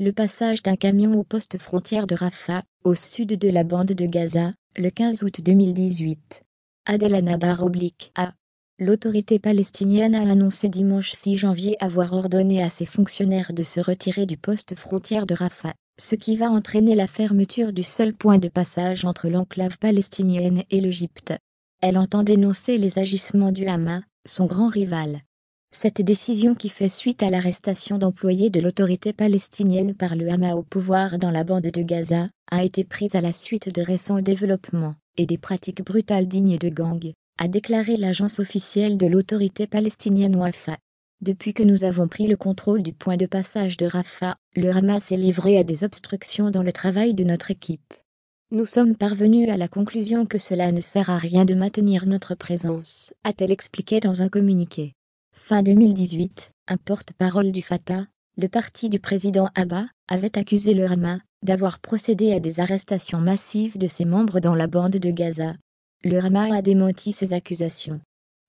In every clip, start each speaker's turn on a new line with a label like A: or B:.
A: Le passage d'un camion au poste frontière de Rafah, au sud de la bande de Gaza, le 15 août 2018. Adel Anabar-A. L'autorité palestinienne a annoncé dimanche 6 janvier avoir ordonné à ses fonctionnaires de se retirer du poste frontière de Rafah, ce qui va entraîner la fermeture du seul point de passage entre l'enclave palestinienne et l'Égypte. Elle entend dénoncer les agissements du Hamas, son grand rival. Cette décision, qui fait suite à l'arrestation d'employés de l'autorité palestinienne par le Hamas au pouvoir dans la bande de Gaza, a été prise à la suite de récents développements et des pratiques brutales dignes de gangs, a déclaré l'agence officielle de l'autorité palestinienne Wafa. Depuis que nous avons pris le contrôle du point de passage de Rafah, le Hamas s'est livré à des obstructions dans le travail de notre équipe. Nous sommes parvenus à la conclusion que cela ne sert à rien de maintenir notre présence, a-t-elle expliqué dans un communiqué. Fin 2018, un porte-parole du Fatah, le parti du président Abbas, avait accusé le Hamas d'avoir procédé à des arrestations massives de ses membres dans la bande de Gaza. Le Hamas a démenti ces accusations.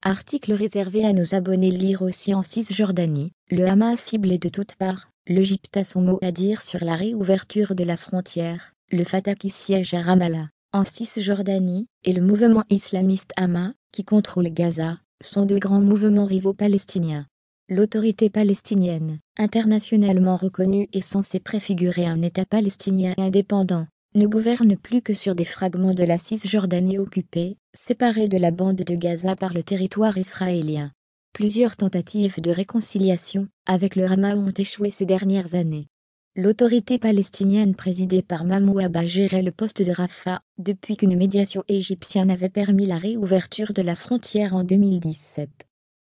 A: Article réservé à nos abonnés. Lire aussi en Cisjordanie, le Hamas ciblé de toutes parts, l'Égypte a son mot à dire sur la réouverture de la frontière, le Fatah qui siège à Ramallah, en Cisjordanie, et le mouvement islamiste Hamas, qui contrôle Gaza, sont deux grands mouvements rivaux palestiniens. L'autorité palestinienne, internationalement reconnue et censée préfigurer un État palestinien indépendant, ne gouverne plus que sur des fragments de la Cisjordanie occupée, séparés de la bande de Gaza par le territoire israélien. Plusieurs tentatives de réconciliation avec le Hamas ont échoué ces dernières années. L'autorité palestinienne présidée par Mahmoud Abbas gérait le poste de Rafah depuis qu'une médiation égyptienne avait permis la réouverture de la frontière en 2017.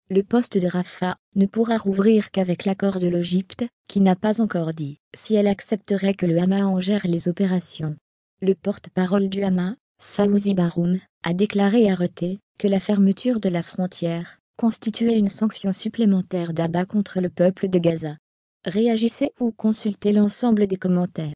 A: Le poste de Rafah ne pourra rouvrir qu'avec l'accord de l'Égypte, qui n'a pas encore dit si elle accepterait que le Hamas en gère les opérations. Le porte-parole du Hamas, Fawzi Baroum, a déclaré à Reuters que la fermeture de la frontière constituait une sanction supplémentaire d'Abbas contre le peuple de Gaza. Réagissez ou consultez l'ensemble des commentaires.